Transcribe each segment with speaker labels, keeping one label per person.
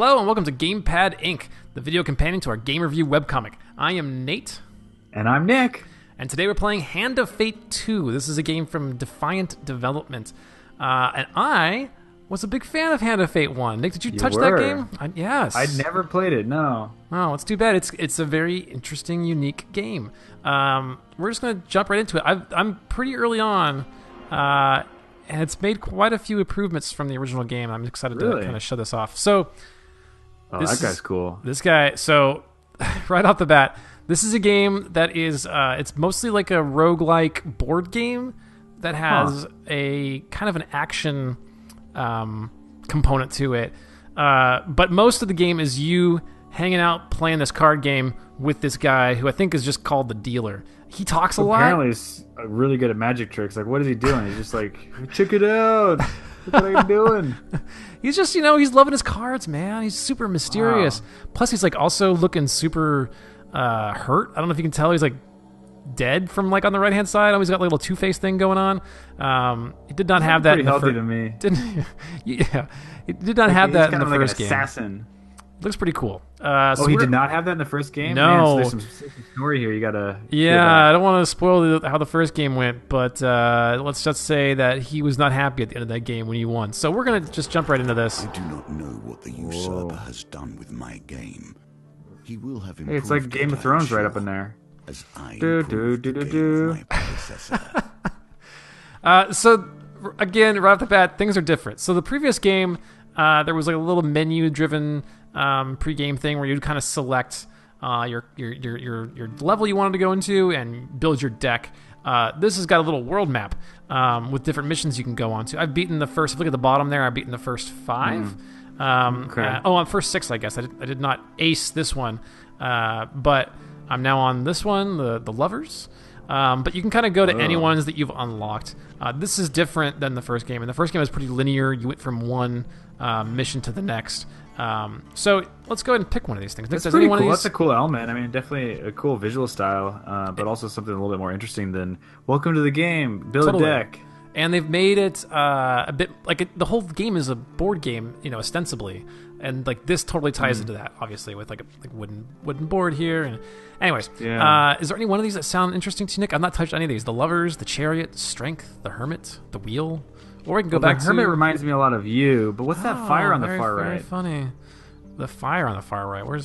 Speaker 1: Hello and welcome to Gamepad Inc., the video companion to our game review webcomic. I am Nate.
Speaker 2: And I'm Nick.
Speaker 1: And today we're playing Hand of Fate 2. This is a game from Defiant Development. And I was a big fan of Hand of Fate 1. Nick, did you touch that game? Yes.
Speaker 2: I'd never played it, no.
Speaker 1: Oh, it's too bad. It's a very interesting, unique game. We're just going to jump right into it. I'm pretty early on, and it's made quite a few improvements from the original game. I'm excited to kind of show this off. So,
Speaker 2: that guy's cool.
Speaker 1: This guy, so right off the bat, this is a game that is, it's mostly like a roguelike board game that has a kind of an action component to it. But most of the game is you hanging out playing this card game with this guy who I think is just called the dealer. He talks a lot.
Speaker 2: Apparently he's really good at magic tricks. Like, what is he doing? He's just like, check it out. Look what I'm doing.
Speaker 1: He's just, he's loving his cards, man. He's super mysterious. Wow. Plus, he's like also looking super hurt. I don't know if you can tell. He's like dead from like on the right hand side. He's got like a little Two-Face thing going on. He did not have that.
Speaker 2: Pretty healthy to me.
Speaker 1: Didn't? Yeah, he did not have that in the first game.
Speaker 2: Assassin.
Speaker 1: Looks pretty cool.
Speaker 2: He did not have that in the first game?
Speaker 1: No.
Speaker 2: Man, so there's some story here you gotta...
Speaker 1: Yeah, I don't want to spoil how the first game went, but let's just say that he was not happy at the end of that game when he won. So we're going to just jump right into this.
Speaker 3: I do not know what the usurper has done with my game. He will have improved.
Speaker 2: Hey, it's like Game of Thrones right up in there.
Speaker 3: As I
Speaker 2: do.
Speaker 1: So, again, right off the bat, things are different. So the previous game, there was like a little menu-driven pre-game thing where you'd kind of select your level you wanted to go into and build your deck. This has got a little world map with different missions you can go on to. I've beaten the first, if you look at the bottom there, I've beaten the first 5. On first 6, I guess. I did not ace this one, but I'm now on this one, the Lovers. But you can kind of go to any ones that you've unlocked. This is different than the first game. And the first game was pretty linear. You went from one mission to the next. So let's go ahead and pick one of these things.
Speaker 2: That's pretty cool. That's a cool element. I mean, definitely a cool visual style, but also something a little bit more interesting than welcome to the game, build a deck.
Speaker 1: And they've made it a bit like the whole game is a board game, ostensibly, and like this totally ties into that, obviously, with like a wooden board here. And anyways, is there any one of these that sound interesting to you, Nick? I've not touched any of these. The Lovers, the Chariot, Strength, the Hermit, the Wheel. Or we can go back to...
Speaker 2: The Hermit reminds me a lot of you, but what's that fire on the far right?
Speaker 1: Very funny. The fire on the far right. What are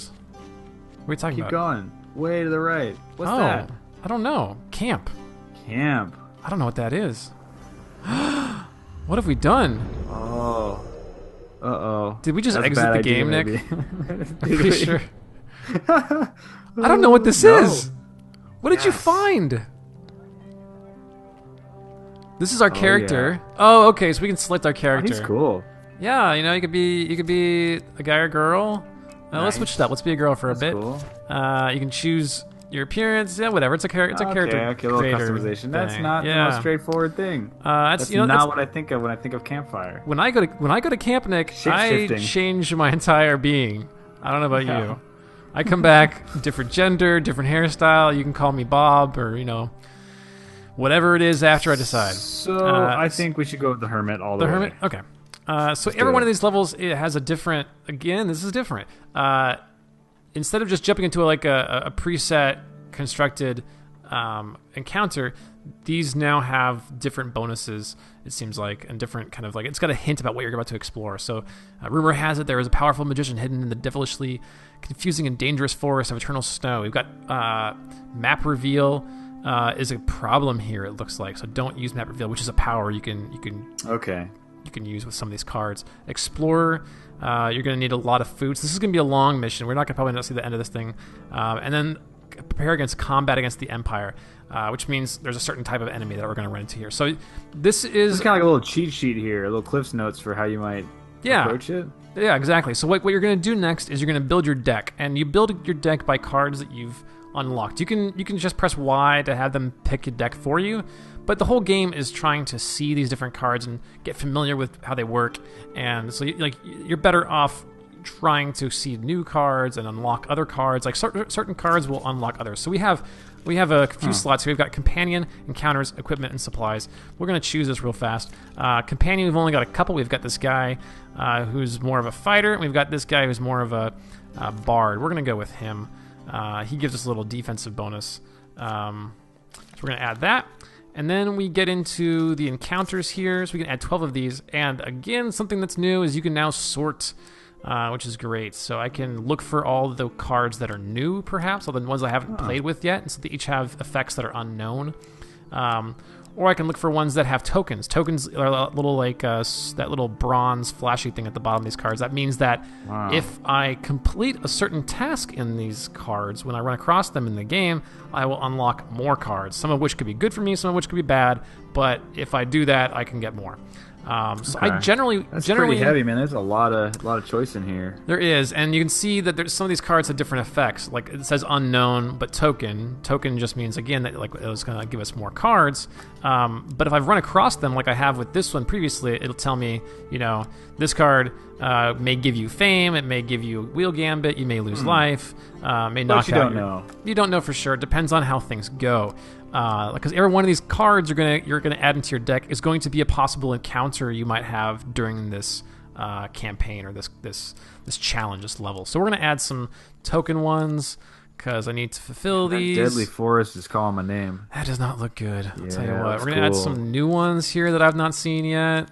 Speaker 1: we talking about?
Speaker 2: Keep going. Way to the right. What's that?
Speaker 1: I don't know. Camp.
Speaker 2: I
Speaker 1: don't know what that is. What have we done?
Speaker 2: Oh. Uh-oh.
Speaker 1: Did we just exit the game, Nick?
Speaker 2: I'm
Speaker 1: pretty sure. I don't know what this is. What did you find? This is our character.
Speaker 2: Yeah.
Speaker 1: Oh, okay, so we can select our character.
Speaker 2: He's cool.
Speaker 1: Yeah, you could be a guy or a girl. Nice. Let's switch it up. Let's be a girl for a bit.
Speaker 2: Cool.
Speaker 1: You can choose your appearance. Yeah, whatever. It's a character.
Speaker 2: Okay, a little customization. That's not the most straightforward thing. That's not what I think of when I think of campfire.
Speaker 1: When I go to camp, Nick, I change my entire being. I don't know about you. I come back, different gender, different hairstyle. You can call me Bob or whatever it is after I decide.
Speaker 2: So I think we should go with the Hermit all the way. The Hermit?
Speaker 1: Okay. So every one of these levels, it has a different... Again, this is different. Instead of just jumping into a preset constructed encounter, these now have different bonuses, it seems like, and different kind of like... It's got a hint about what you're about to explore. So rumor has it there is a powerful magician hidden in the devilishly confusing and dangerous forest of eternal snow. We've got map reveal... is a problem here, it looks like. So don't use map reveal, which is a power you can use with some of these cards. Explorer, you're going to need a lot of food. So this is going to be a long mission. We're not going to probably not see the end of this thing. And then prepare against combat against the Empire, which means there's a certain type of enemy that we're going to run into here. So this is
Speaker 2: kind of like a little cheat sheet here, a little Cliff's Notes for how you might approach it.
Speaker 1: Yeah, exactly. So what you're going to do next is you're going to build your deck, and you build your deck by cards that you've unlocked. You can just press Y to have them pick a deck for you, but the whole game is trying to see these different cards and get familiar with how they work. And so you're better off trying to see new cards and unlock other cards. Like certain cards will unlock others. So we have We have a few slots here. We've got companion, encounters, equipment, and supplies. We're going to choose this real fast. Companion, we've only got a couple. We've got this guy who's more of a fighter, and we've got this guy who's more of a bard. We're going to go with him. He gives us a little defensive bonus. So we're going to add that. And then we get into the encounters here. So we can add 12 of these. And again, something that's new is you can now sort, which is great. So I can look for all the cards that are new, perhaps, all the ones I haven't played with yet. And so they each have effects that are unknown. Or I can look for ones that have tokens. Tokens are a little like that little bronze flashy thing at the bottom of these cards. That means that if I complete a certain task in these cards, when I run across them in the game, I will unlock more cards. Some of which could be good for me, some of which could be bad. But if I do that, I can get more. So I generally
Speaker 2: pretty heavy, man. There's a lot of choice in here.
Speaker 1: There is, and you can see that there's some of these cards have different effects. Like it says unknown, but token. Token just means again that like it was going to give us more cards. But if I've run across them, like I have with this one previously, it'll tell me, this card may give you fame. It may give you wheel gambit. You may lose life. May knock out.
Speaker 2: But you don't know.
Speaker 1: You don't know for sure. It depends on how things go. Because every one of these cards you're gonna add into your deck is going to be a possible encounter you might have during this campaign or this challenge, this level. So we're gonna add some token ones because I need to fulfill these.
Speaker 2: Deadly Forest is calling my name.
Speaker 1: That does not look good. I'll tell you what. We're gonna add some new ones here that I've not seen yet.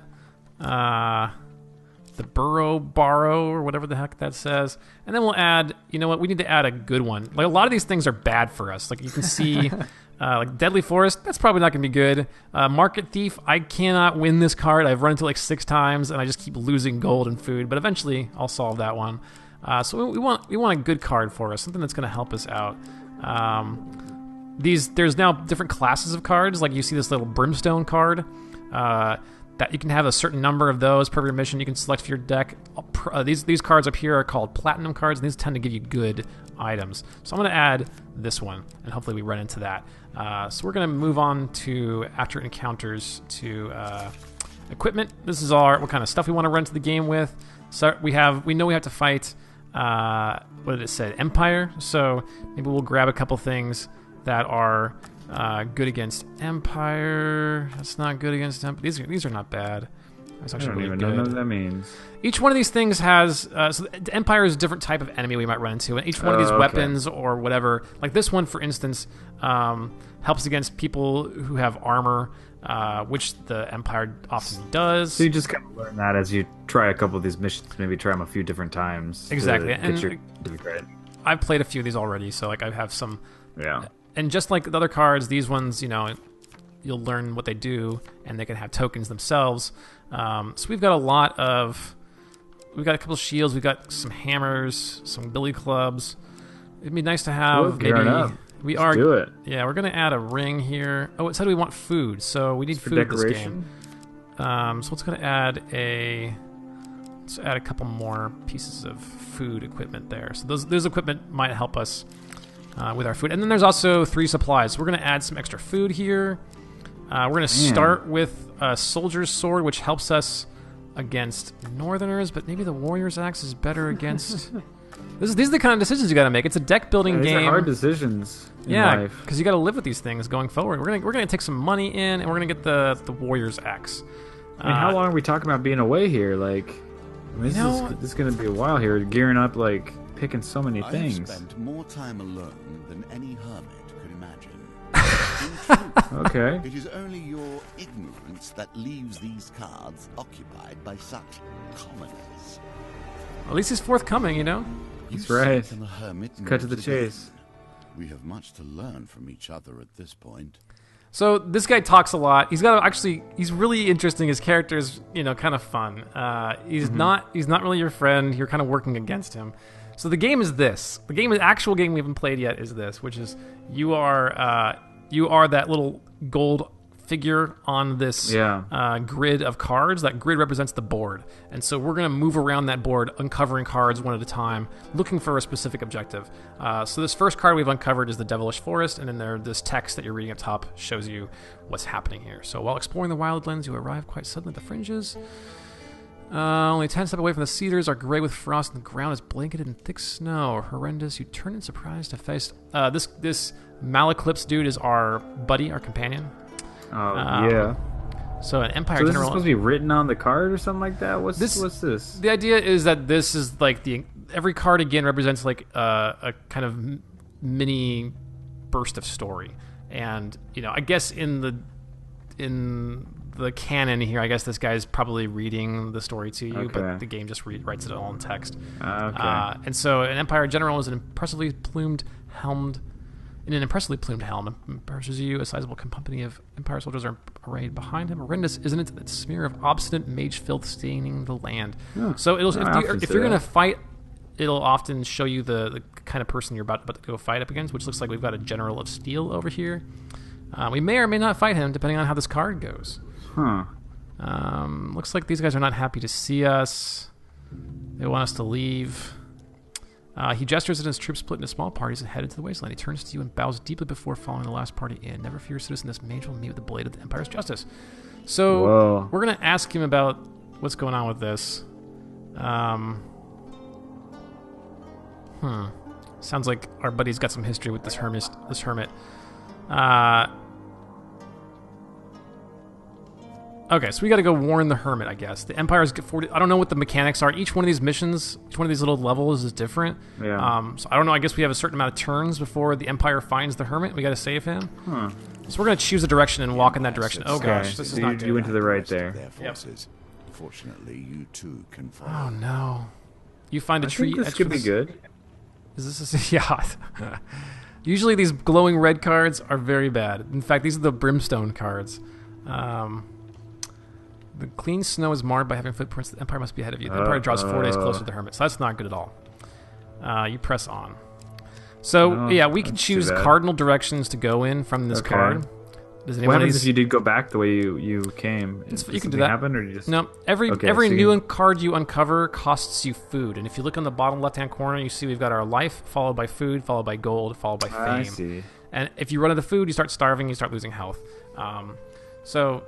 Speaker 1: The Borrow, or whatever the heck that says. And then we'll add, we need to add a good one. Like a lot of these things are bad for us. Like you can see, like Deadly Forest, that's probably not going to be good. Market Thief, I cannot win this card. I've run into like 6 times, and I just keep losing gold and food. But eventually, I'll solve that one. So we want a good card for us, something that's going to help us out. There's now different classes of cards. Like you see this little Brimstone card. That you can have a certain number of those per your mission. You can select for your deck. These cards up here are called platinum cards, and these tend to give you good items. So I'm going to add this one, and hopefully we run into that. So we're going to move on to, after encounters, to equipment. This is what kind of stuff we want to run to the game with. So we know we have to fight, what did it say? Empire. So maybe we'll grab a couple things that are good against Empire. That's not good against Empire. These are not bad. That's actually
Speaker 2: I don't
Speaker 1: really
Speaker 2: even know
Speaker 1: good.
Speaker 2: what that means.
Speaker 1: Each one of these things has so the Empire is a different type of enemy we might run into, and each one of these weapons or whatever, like this one for instance, helps against people who have armor, which the Empire often does.
Speaker 2: So you just kind of learn that as you try a couple of these missions. Maybe try them a few different times.
Speaker 1: Exactly,
Speaker 2: and your credit.
Speaker 1: I've played a few of these already, so like I have some.
Speaker 2: Yeah.
Speaker 1: And just like the other cards, these ones, you'll learn what they do, and they can have tokens themselves. So we've got a couple of shields, we've got some hammers, some billy clubs. It'd be nice to have
Speaker 2: Do it.
Speaker 1: Yeah, we're gonna add a ring here. Oh, it said we want food, so we need food in this game. So let's add a couple more pieces of food equipment there. So those equipment might help us with our food. And then there's also 3 supplies. So we're going to add some extra food here. We're going to start with a soldier's sword, which helps us against northerners, but maybe the warrior's axe is better against... These are the kind of decisions you got to make. It's a deck building game.
Speaker 2: These are hard decisions in life.
Speaker 1: Because you got to live with these things going forward. We're gonna take some money in, and we're going to get the warrior's axe.
Speaker 2: I mean, how long are we talking about being away here? Like, this is going to be a while here, gearing up, like... picking so many things.
Speaker 3: I've spent more time alone than any hermit could imagine. In truth,
Speaker 2: Okay.
Speaker 3: it is only your ignorance that leaves these cards occupied by such commoners.
Speaker 1: At least he's forthcoming,
Speaker 2: That's right.
Speaker 3: And the hermit
Speaker 2: Cut to the
Speaker 3: knows
Speaker 2: chase.
Speaker 3: again. We have much to learn from each other at this point.
Speaker 1: So this guy talks a lot. He's really interesting. His character is, kind of fun. He's not really your friend. You're kind of working against him. So the game is this. The actual game we haven't played yet is this, which is you are that little gold figure on this grid of cards. That grid represents the board. And so we're going to move around that board, uncovering cards one at a time, looking for a specific objective. So this first card we've uncovered is the Devilish Forest, and then this text that you're reading up top shows you what's happening here. So while exploring the wildlands, you arrive quite suddenly at the fringes. Only 10 steps away from the cedars are gray with frost, and the ground is blanketed in thick snow. Horrendous. You turn in surprise to face... This Malaclips dude is our buddy, our companion.
Speaker 2: Oh, yeah.
Speaker 1: So an Empire
Speaker 2: So this
Speaker 1: General...
Speaker 2: is supposed to be written on the card or something like that? What's this?
Speaker 1: The idea is that this is like every card again represents like a kind of mini burst of story. And, you know, I guess in the canon here, I guess this guy's probably reading the story to you, but the game just writes it all in text. And so an Empire General is an impressively plumed helm, impresses you. A sizable company of Empire soldiers are arrayed behind him. Horrendous, isn't it? That smear of obstinate mage filth staining the land. So if you're going to fight, it'll often show you the kind of person you're about to go fight up against, which looks like we've got a General of Steel over here. We may or may not fight him, depending on how this card goes. Looks like these guys are not happy to see us. They want us to leave. He gestures at his troops split into small parties and headed to the wasteland. He turns to you and bows deeply before following the last party in. Never fear, citizen, this mage will meet with the blade of the Empire's justice. So we're going to ask him about what's going on with this. Sounds like our buddy's got some history with this hermit. Okay, so we got to go warn the hermit, I guess. The Empire's 40. I don't know what the mechanics are. Each one of these missions, each one of these little levels is different.
Speaker 2: Yeah.
Speaker 1: So I don't know. I guess we have a certain amount of turns before the Empire finds the hermit. We got to save him. So we're going to choose a direction and walk in that direction. Oh gosh, this is not good.
Speaker 2: You went to the right there.
Speaker 3: Fortunately, you too can follow.
Speaker 1: Oh no. You find a tree.
Speaker 2: This could be good.
Speaker 1: Is this yeah. Usually these glowing red cards are very bad. In fact, these are the brimstone cards. The clean snow is marred by having footprints. The Empire must be ahead of you. The Empire draws 4 days closer to the hermit. So that's not good at all. You press on. So, yeah, we can choose cardinal directions to go in from this card. Does
Speaker 2: what happens if you did go back the way you came?
Speaker 1: You can do that.
Speaker 2: Happen, or you just...
Speaker 1: No, every new card you uncover costs you food. And if you look on the bottom left-hand corner, you see we've got our life, followed by food, followed by gold, followed by fame.
Speaker 2: I see.
Speaker 1: And if you run out of food, you start starving, you start losing health. So,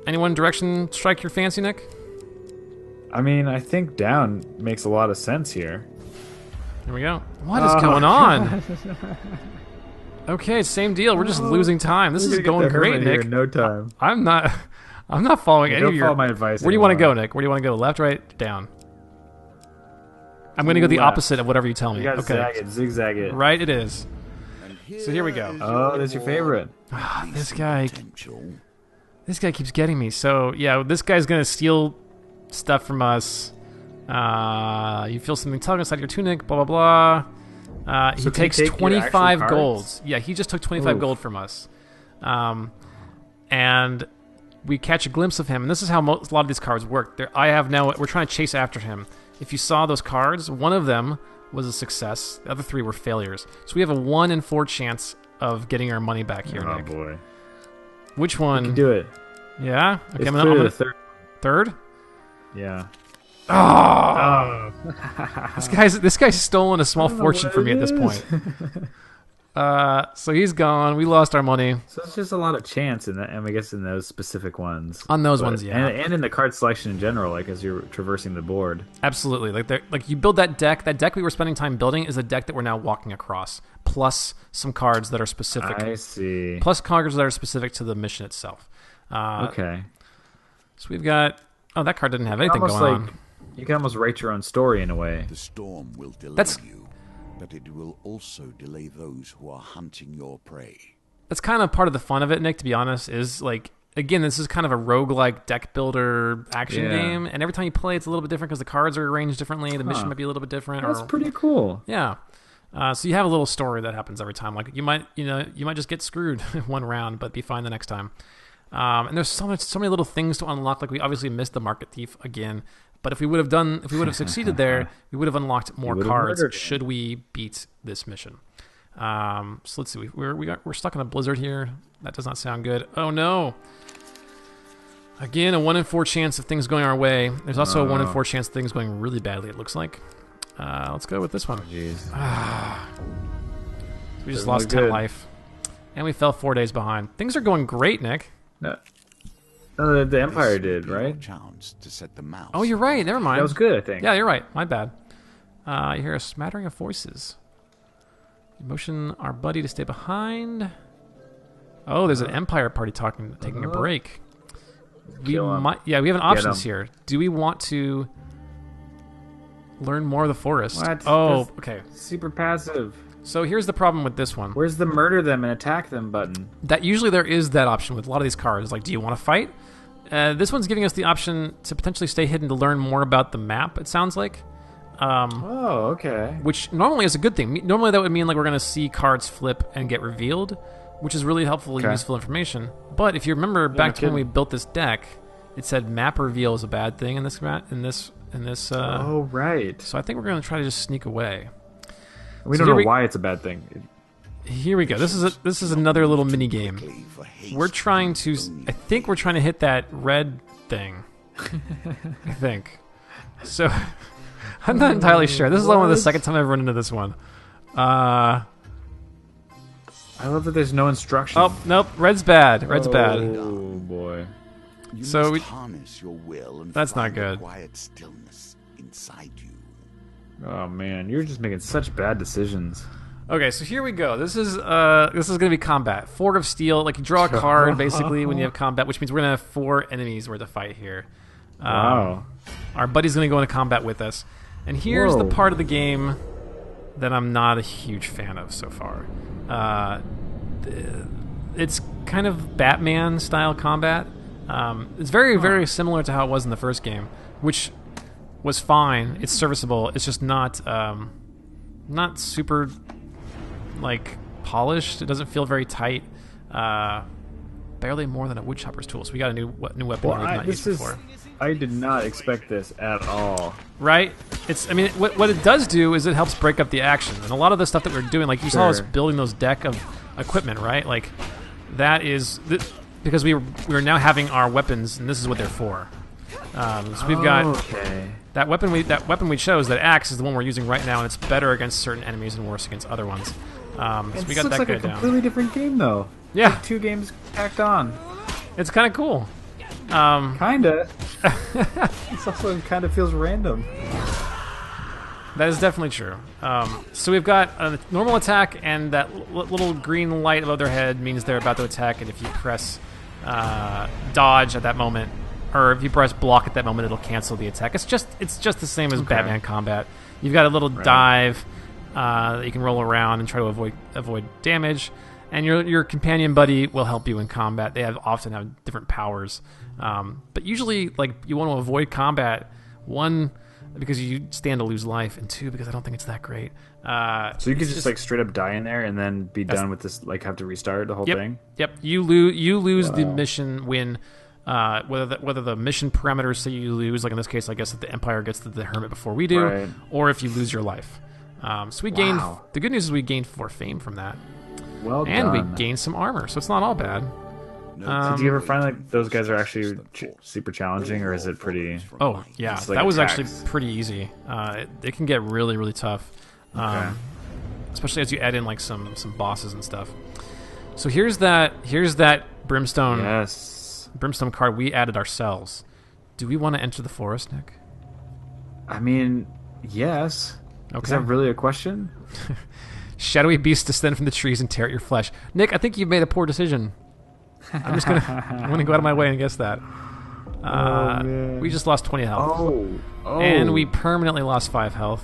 Speaker 1: any one direction strike your fancy, Nick?
Speaker 2: I mean, I think down makes a lot of sense here.
Speaker 1: Here we go. What is going on? Okay, same deal. We're just losing time. This is going great, Nick.
Speaker 2: In no time.
Speaker 1: I'm not following any of your...
Speaker 2: Don't follow my advice.
Speaker 1: Where do you want to go, Nick? Where do you want to go? Left, right, down? I'm going to go the opposite of whatever you tell me.
Speaker 2: You gotta zigzag it.
Speaker 1: Right, it is. So here we go.
Speaker 2: Oh, that's your favorite.
Speaker 1: This guy keeps getting me. So, yeah, this guy's going to steal stuff from us. You feel something tugging inside your tunic, blah, blah, blah. He takes 25 golds. Yeah, he just took 25 gold from us. And we catch a glimpse of him. And this is how a lot of these cards work. We're trying to chase after him. If you saw those cards, one of them was a success. The other 3 were failures. So we have a 1 in 4 chance of getting our money back here, Nick.
Speaker 2: Oh, boy.
Speaker 1: Which one?
Speaker 2: You can do it.
Speaker 1: Yeah? Okay,
Speaker 2: I'm gonna third.
Speaker 1: Third?
Speaker 2: Yeah.
Speaker 1: Oh! This guy's stolen a small fortune from me at this point. So he's gone. We lost our money.
Speaker 2: So it's just a lot of chance in that, and I guess in those specific ones.
Speaker 1: On those ones, yeah.
Speaker 2: And in the card selection in general, like as you're traversing the board.
Speaker 1: Absolutely. Like you build that deck. That deck we were spending time building is a deck that we're now walking across, plus some cards that are specific.
Speaker 2: I see.
Speaker 1: Plus cards that are specific to the mission itself.
Speaker 2: Okay.
Speaker 1: So we've got... Oh, that card didn't have anything going on.
Speaker 2: You can almost write your own story in a way.
Speaker 3: The storm will delay you, but it will also delay those who are hunting your prey.
Speaker 1: That's kind of part of the fun of it, Nick, to be honest, is like, again, this is kind of a roguelike deck builder action game, and every time you play, it's a little bit different because the cards are arranged differently, the mission might be a little bit different.
Speaker 2: That's pretty cool.
Speaker 1: Yeah. So you have a little story that happens every time. Like you might just get screwed in one round, but be fine the next time. And there's so many little things to unlock. Like we obviously missed the market thief again, but if we would have succeeded there, we would have unlocked more cards. Should we beat this mission? So let's see. We're stuck in a blizzard here. That does not sound good. Oh no! Again, a 1 in 4 chance of things going our way. There's also a 1 in 4 chance of things going really badly. It looks like. Let's go with this one. We just lost 10 life, and we fell 4 days behind. Things are going great, Nick.
Speaker 2: No. No, the Empire
Speaker 3: This may
Speaker 2: did,
Speaker 3: be your
Speaker 2: right?
Speaker 3: chance to set the mouse.
Speaker 1: Oh, you're right. Never mind.
Speaker 2: That was good, I think.
Speaker 1: Yeah, you're right. My bad. You hear a smattering of voices. You motion our buddy to stay behind. Oh, there's an Empire party taking a break. We
Speaker 2: Kill 'em.
Speaker 1: might. Yeah, we have an options
Speaker 2: 'em.
Speaker 1: here. Do we want to learn more of the forest?
Speaker 2: What?
Speaker 1: Oh,
Speaker 2: That's
Speaker 1: okay.
Speaker 2: super passive.
Speaker 1: So here's the problem with this one.
Speaker 2: Where's the murder them and attack them button?
Speaker 1: That usually there is that option with a lot of these cards. Like, do you want to fight? This one's giving us the option to potentially stay hidden to learn more about the map. It sounds like.
Speaker 2: Oh, okay.
Speaker 1: Which normally is a good thing. Normally that would mean like we're going to see cards flip and get revealed, which is really helpful and
Speaker 2: Okay.
Speaker 1: useful information. But if you remember back to when we built this deck, it said map reveal is a bad thing in this.
Speaker 2: Oh, right.
Speaker 1: So I think we're going to try to just sneak away.
Speaker 2: We
Speaker 1: So
Speaker 2: don't know
Speaker 1: here
Speaker 2: why it's a bad thing.
Speaker 1: Here we go. This is another little mini game.
Speaker 3: For haste
Speaker 1: We're trying to. I think we're trying to hit that red thing. I think. So I'm not entirely sure. This is only the second time I've run into this one.
Speaker 2: I love that there's no instruction.
Speaker 1: Oh, nope. Red's bad. Red's bad.
Speaker 2: Oh, boy.
Speaker 3: You
Speaker 1: So
Speaker 3: must
Speaker 1: we-
Speaker 3: harness your will and
Speaker 1: That's not
Speaker 3: find
Speaker 1: good.
Speaker 3: a quiet stillness inside you.
Speaker 2: Oh, man. You're just making such bad decisions.
Speaker 1: Okay, so here we go. This is gonna be combat. 4 of steel. Like you draw a card basically when you have combat, which means we're gonna have 4 enemies worth of fight here.
Speaker 2: Wow.
Speaker 1: Our buddy's gonna go into combat with us, and here's the
Speaker 2: Whoa.
Speaker 1: part of the game that I'm not a huge fan of so far. It's kind of Batman style combat. It's very similar to how it was in the first game, which was fine. It's serviceable. It's just not super like polished. It doesn't feel very tight. Barely more than a woodchopper's tool. So we got a new weapon
Speaker 2: Well,
Speaker 1: we've not used before.
Speaker 2: I did not expect this at all.
Speaker 1: Right? I mean, what it does do is it helps break up the action. And a lot of the stuff that we're doing, like you saw us
Speaker 2: Sure.
Speaker 1: building those deck of equipment, right? Like that is because we were now having our weapons, and this is what they're for. So we've got
Speaker 2: Okay.
Speaker 1: that weapon we chose. That axe is the one we're using right now, and it's better against certain enemies and worse against other ones. So
Speaker 2: This
Speaker 1: we got
Speaker 2: looks
Speaker 1: that
Speaker 2: like
Speaker 1: guy
Speaker 2: a
Speaker 1: down.
Speaker 2: completely different game, though.
Speaker 1: Yeah,
Speaker 2: Like 2 games packed on.
Speaker 1: it's kind of cool.
Speaker 2: Kinda. It also kind of feels random.
Speaker 1: That is definitely true. So we've got a normal attack, and that little green light above their head means they're about to attack. And if you press dodge at that moment, or if you press block at that moment, it'll cancel the attack. It's just the same as Batman combat. You've got a little dive that you can roll around and try to avoid damage. And your companion buddy will help you in combat. They often have different powers, but usually, like, you want to avoid combat. 1, because you stand to lose life, and 2, because I don't think it's that great.
Speaker 2: So you could just like straight up die in there and then be done with this, like have to restart the whole thing?
Speaker 1: Yep. You lose the mission when whether the mission parameters say you lose, like in this case, I guess that the Empire gets the Hermit before we do,
Speaker 2: Right.
Speaker 1: or if you lose your life. So we gained.
Speaker 2: Wow.
Speaker 1: The good news is we gained 4 fame from that,
Speaker 2: Well
Speaker 1: and we
Speaker 2: done.
Speaker 1: gained some armor, so it's not all bad.
Speaker 2: So do you ever find like those guys are actually super challenging, or is it pretty?
Speaker 1: Oh yeah,
Speaker 2: It's like
Speaker 1: that was
Speaker 2: attacks.
Speaker 1: actually pretty easy. It can get really tough, especially as you add in like some bosses and stuff. So here's that brimstone
Speaker 2: Yes.
Speaker 1: brimstone card we added ourselves. Do we want to enter the forest, Nick?
Speaker 2: I mean, yes.
Speaker 1: Okay.
Speaker 2: Is that really a question?
Speaker 1: Shadowy beasts descend from the trees and tear at your flesh. Nick, I think you've made a poor decision. I'm gonna go out of my way and guess that.
Speaker 2: man.
Speaker 1: We just lost 20 health.
Speaker 2: Oh.
Speaker 1: And we permanently lost 5 health.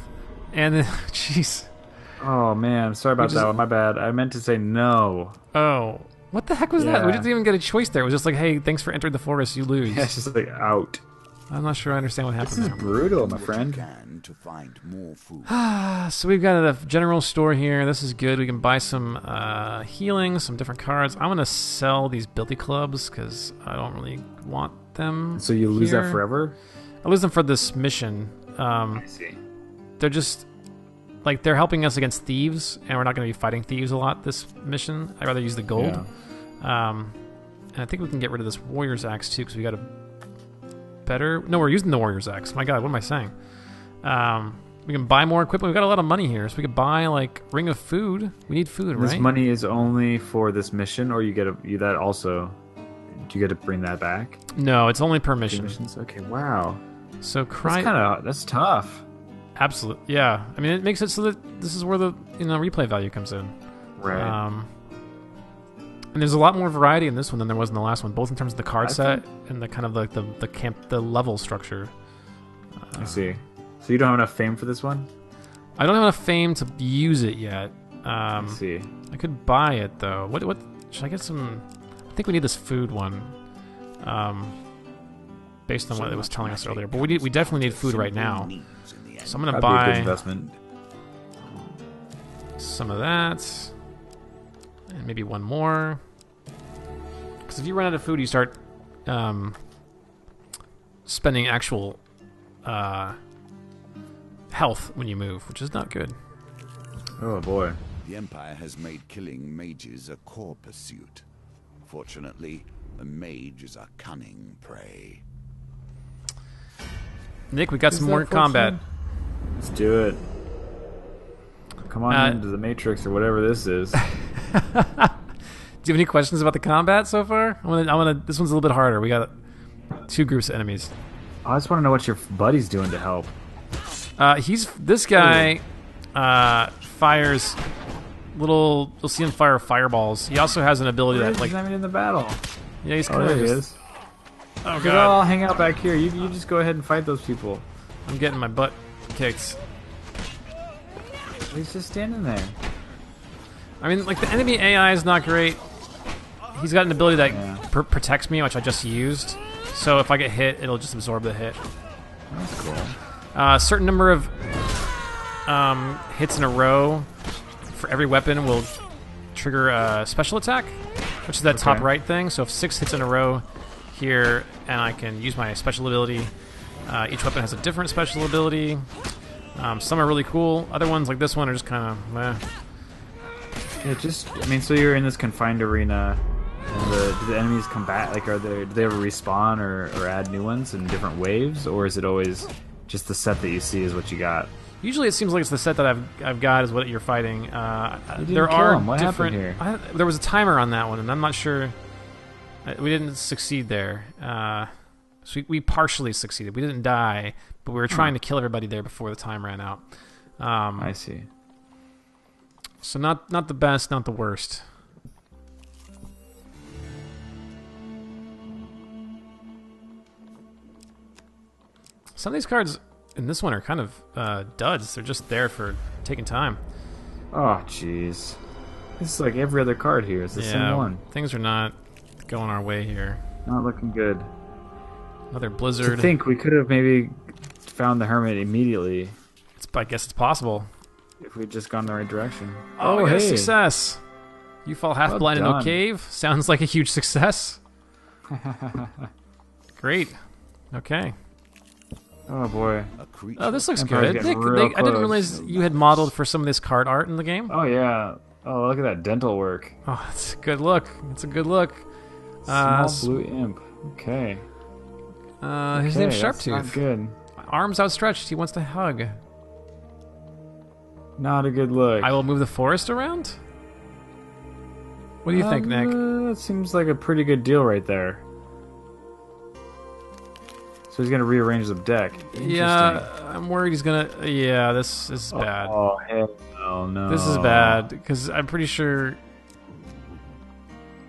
Speaker 1: And then, jeez.
Speaker 2: Oh man, sorry about that one. My bad. I meant to say no.
Speaker 1: Oh, what the heck was that? We
Speaker 2: Yeah.
Speaker 1: didn't even get a choice there. It was just like, hey, thanks for entering the forest. You lose.
Speaker 2: Yeah, it's just like out.
Speaker 1: I'm not sure I understand what happened
Speaker 2: This is
Speaker 1: there.
Speaker 2: brutal, my
Speaker 3: What you
Speaker 2: friend.
Speaker 3: can to find more food.
Speaker 1: So we've got a general store here. This is good. We can buy some healing, some different cards. I'm gonna sell these Billy Clubs because I don't really want them.
Speaker 2: So you lose that
Speaker 1: here.
Speaker 2: forever?
Speaker 1: I lose them for this mission.
Speaker 2: I see.
Speaker 1: They're just like they're helping us against thieves, and we're not going to be fighting thieves a lot this mission. I'd rather use the gold. And I think we can get rid of this warrior's axe too because we got a better. No, we're using the warrior's axe. My God, what am I saying? We can buy more equipment. We've got a lot of money here, so we could buy like ring of food. We need food,
Speaker 2: This
Speaker 1: right?
Speaker 2: money is only for this mission, or you get that also Do you get to bring that back?
Speaker 1: No, it's only per mission.
Speaker 2: Missions? Okay, wow.
Speaker 1: So
Speaker 2: That's tough.
Speaker 1: Absolutely, yeah. I mean, it makes it so that this is where the replay value comes in.
Speaker 2: Right.
Speaker 1: And there's a lot more variety in this one than there was in the last one, both in terms of the card set and the kind of like the level structure.
Speaker 2: I see. So you don't have enough fame for this one?
Speaker 1: I don't have enough fame to use it yet.
Speaker 2: I see.
Speaker 1: I could buy it though. What should I get some? I think we need this food one. Based on what it was telling us earlier, but we definitely need food right now. So I'm gonna buy
Speaker 2: a good investment.
Speaker 1: some of that, and maybe one more. Because if you run out of food, you start spending actual health when you move, which is not good.
Speaker 2: Oh boy.
Speaker 3: The Empire has made killing mages a core pursuit. Fortunately, a mage is a cunning prey.
Speaker 1: Nick, we got some more combat.
Speaker 2: Let's do it. Come on into the Matrix or whatever this is.
Speaker 1: Do you have any questions about the combat so far? This one's a little bit harder. We got 2 groups of enemies.
Speaker 2: I just want to know what your buddy's doing to help.
Speaker 1: This guy fires little. You'll see him fire fireballs. He also has an ability that
Speaker 2: He's not even in the battle.
Speaker 1: Yeah, he's
Speaker 2: there he is.
Speaker 1: Oh
Speaker 2: God!
Speaker 1: god!
Speaker 2: I'll hang out back here. You just go ahead and fight those people.
Speaker 1: I'm getting my butt kicked.
Speaker 2: He's just standing there.
Speaker 1: I mean, like, the enemy AI is not great. He's got an ability that protects me, which I just used. So if I get hit, it'll just absorb the hit.
Speaker 2: That's cool.
Speaker 1: A certain number of hits in a row for every weapon will trigger a special attack, which is that top right thing. So if 6 hits in a row here, and I can use my special ability. Each weapon has a different special ability. Some are really cool. Other ones, like this one, are just kind of meh.
Speaker 2: Yeah, so you're in this confined arena, and do the enemies come back? Like, do they ever respawn or add new ones in different waves, or is it always just the set that you see is what you got?
Speaker 1: Usually, it seems like it's the set that I've got is what you're fighting.
Speaker 2: There are what
Speaker 1: different.
Speaker 2: Happened here?
Speaker 1: There was a timer on that one, and I'm not sure. We didn't succeed there. So we partially succeeded. We didn't die, but we were trying to kill everybody there before the time ran out.
Speaker 2: I see.
Speaker 1: So not the best, not the worst. Some of these cards in this one are kind of duds. They're just there for taking time.
Speaker 2: Oh, jeez. This is like every other card here. It's the same one.
Speaker 1: Things are not going our way here.
Speaker 2: Not looking good.
Speaker 1: Another blizzard.
Speaker 2: To think we could have maybe found the hermit immediately.
Speaker 1: I guess it's possible.
Speaker 2: If we'd just gone the right direction.
Speaker 1: Oh, hey. Success! You fall half blind into a cave. Sounds like a huge success. Great. Okay.
Speaker 2: Oh boy.
Speaker 1: Oh, this looks good. Nick, I didn't realize you had modeled for some of this card art in the game.
Speaker 2: Oh yeah. Oh, look at that dental work.
Speaker 1: Oh, it's a good look. It's a good look.
Speaker 2: Small blue imp. Okay.
Speaker 1: His name's Sharptooth.
Speaker 2: Not good.
Speaker 1: Arms outstretched. He wants to hug.
Speaker 2: Not a good look.
Speaker 1: I will move the forest around. What do you think, Nick?
Speaker 2: That seems like a pretty good deal right there. So he's gonna rearrange the deck.
Speaker 1: Yeah, I'm worried he's gonna. Yeah, this is bad.
Speaker 2: Oh hell no!
Speaker 1: This is bad because I'm pretty sure.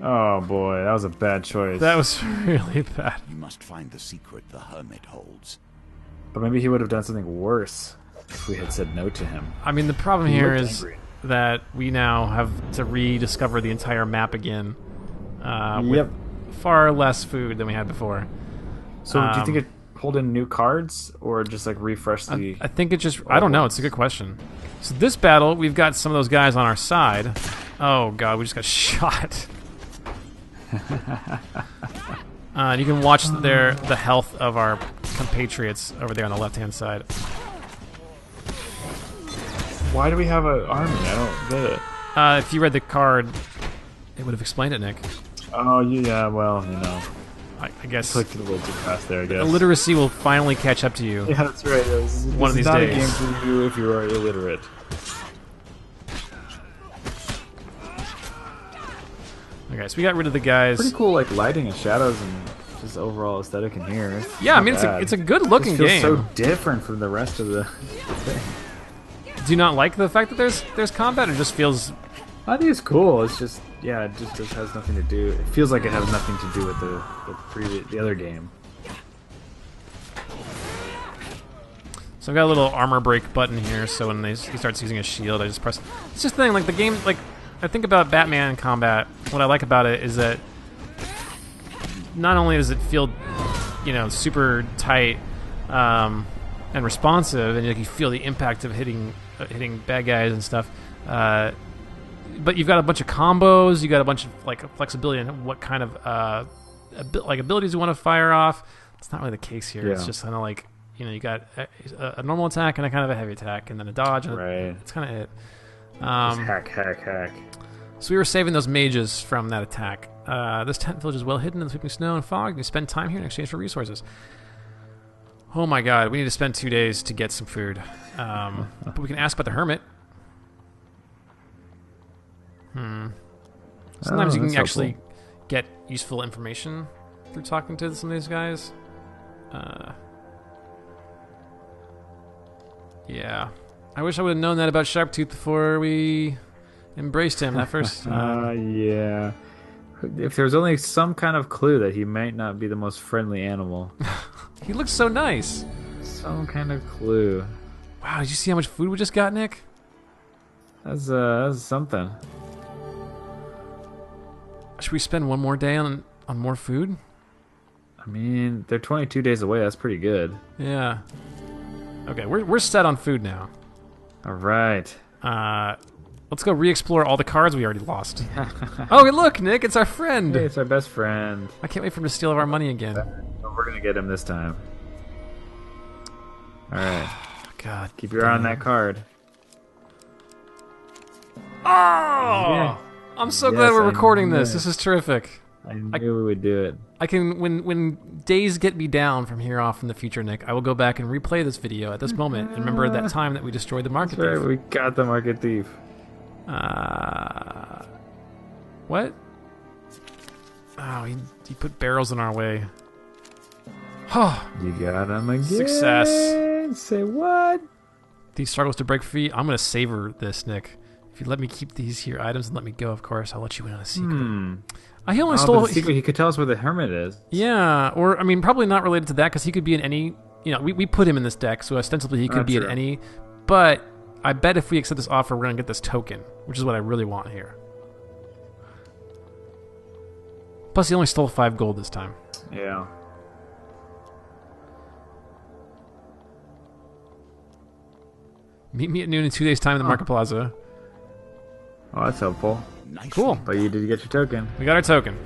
Speaker 2: Oh boy, that was a bad choice.
Speaker 1: That was really bad.
Speaker 3: You must find the secret the hermit holds.
Speaker 2: But maybe he would have done something worse if we had said no to him.
Speaker 1: I mean, the problem here is that we now have to rediscover the entire map again. With far less food than we had before.
Speaker 2: So do you think it pulled in new cards or just like refreshed the...
Speaker 1: I think it just... I don't know. It's a good question. So this battle, we've got some of those guys on our side. Oh god, we just got shot. You can watch the health of our compatriots over there on the left-hand side.
Speaker 2: Why do we have an army? I don't get it.
Speaker 1: If you read the card, it would have explained it, Nick.
Speaker 2: Oh, yeah, well, you know.
Speaker 1: I guess...
Speaker 2: Clicked a little too fast there, I guess.
Speaker 1: Illiteracy will finally catch up to you.
Speaker 2: Yeah, that's right.
Speaker 1: One of these days.
Speaker 2: This is not a game for you if you are illiterate.
Speaker 1: Okay, so we got rid of the guys.
Speaker 2: Pretty cool, like lighting and shadows and just overall aesthetic in here.
Speaker 1: Yeah, I mean it's a good looking game.
Speaker 2: It feels so different from the rest of the thing.
Speaker 1: Do you not like the fact that there's combat? It just feels.
Speaker 2: I think it's cool. It's just it just has nothing to do. It feels like it has nothing to do with the other game.
Speaker 1: So I've got a little armor break button here, so when he starts using a shield, I just press. It's just the thing, like the game, like I think about Batman combat. What I like about it is that not only does it feel, super tight and responsive, and you feel the impact of hitting bad guys and stuff, but you've got a bunch of combos. You got a bunch of like flexibility in what kind of abilities you want to fire off. It's not really the case here. Yeah. It's just kind of like. You got a normal attack and a kind of a heavy attack, and then a dodge. And it's kind of it.
Speaker 2: Just hack.
Speaker 1: So we were saving those mages from that attack. This tent village is well hidden in the sweeping snow and fog. You spend time here in exchange for resources. Oh my god, we need to spend 2 days to get some food. But we can ask about the hermit. Sometimes you can actually get useful information through talking to some of these guys. Yeah. I wish I would have known that about Sharptooth before we embraced him that first time.
Speaker 2: Yeah. If there's only some kind of clue that he might not be the most friendly animal.
Speaker 1: He looks so nice.
Speaker 2: Some kind of clue.
Speaker 1: Wow, did you see how much food we just got, Nick?
Speaker 2: That's something.
Speaker 1: Should we spend one more day on more food?
Speaker 2: I mean, they're 22 days away. That's pretty good.
Speaker 1: Yeah. Okay, we're set on food now.
Speaker 2: All right.
Speaker 1: Let's go re-explore all the cards we already lost. Oh, look, Nick, it's our friend.
Speaker 2: Hey, it's our best friend.
Speaker 1: I can't wait for him to steal our money again.
Speaker 2: We're gonna get him this time. All right.
Speaker 1: God,
Speaker 2: keep your eye on that card.
Speaker 1: Oh! Yeah. I'm so glad we're recording this. This is terrific.
Speaker 2: I knew we would do it.
Speaker 1: I can, when days get me down from here off in the future, Nick, I will go back and replay this video at this moment and remember that time that we destroyed the market thief.
Speaker 2: Right, we got the market thief.
Speaker 1: What? Oh, he put barrels in our way. Oh,
Speaker 2: you got him again.
Speaker 1: Success.
Speaker 2: Say what?
Speaker 1: Thief struggles to break free. I'm going to savor this, Nick. If you let me keep these here items and let me go, of course, I'll let you in on a secret. He only stole.
Speaker 2: The secret, he could tell us where the hermit is.
Speaker 1: Yeah, or I mean, probably not related to that because he could be in any. We put him in this deck, so ostensibly he could be in any. But I bet if we accept this offer, we're gonna get this token, which is what I really want here. Plus, he only stole 5 gold this time.
Speaker 2: Yeah.
Speaker 1: Meet me at noon in 2 days' time in the Market Plaza.
Speaker 2: Oh, that's helpful.
Speaker 1: Cool.
Speaker 2: But you did get your token.
Speaker 1: We got our token.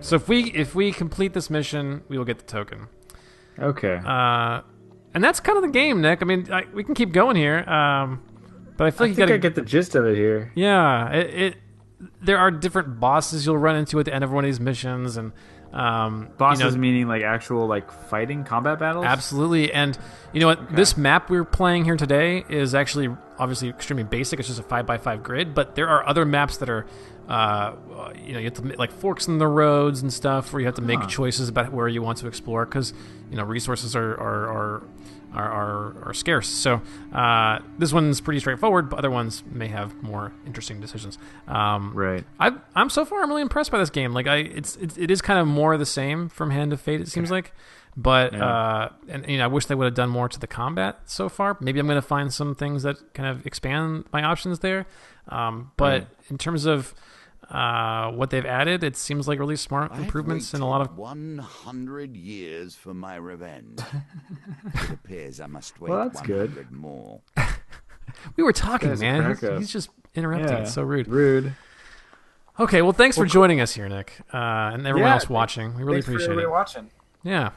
Speaker 1: So if we complete this mission, we will get the token.
Speaker 2: Okay.
Speaker 1: And that's kind of the game, Nick. I mean, we can keep going here, but I feel like
Speaker 2: I get the gist of it here.
Speaker 1: Yeah. There are different bosses you'll run into at the end of one of these missions, and
Speaker 2: bosses meaning like actual like fighting combat battles.
Speaker 1: Absolutely. And you know what? Okay. This map we're playing here today is actually obviously extremely basic. It's just a 5x5 grid, but there are other maps that are you have to like forks in the roads and stuff where you have to make choices about where you want to explore because resources are scarce. So this one's pretty straightforward, but other ones may have more interesting decisions.
Speaker 2: Right.
Speaker 1: I'm so far I'm really impressed by this game. Like it is kind of more of the same from Hand of Fate. It seems like, but and I wish they would have done more to the combat so far. Maybe I'm going to find some things that kind of expand my options there. But in terms of what they've added, it seems like really smart improvements in a lot of
Speaker 3: 100 years for my revenge. It appears I must wait 100 more.
Speaker 1: We were talking, man. He's just interrupting.
Speaker 2: Yeah.
Speaker 1: It's so rude.
Speaker 2: Rude.
Speaker 1: Okay, well, thanks for joining us here, Nick, and everyone else watching. We really appreciate it.
Speaker 2: Watching.
Speaker 1: Yeah.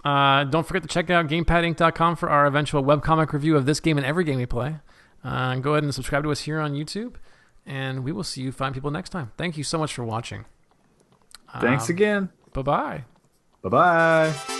Speaker 1: Don't forget to check out GamepadInc.com for our eventual webcomic review of this game and every game we play. Go ahead and subscribe to us here on YouTube. And we will see you fine people next time. Thank you so much for watching.
Speaker 2: Thanks again.
Speaker 1: Bye-bye.
Speaker 2: Bye-bye.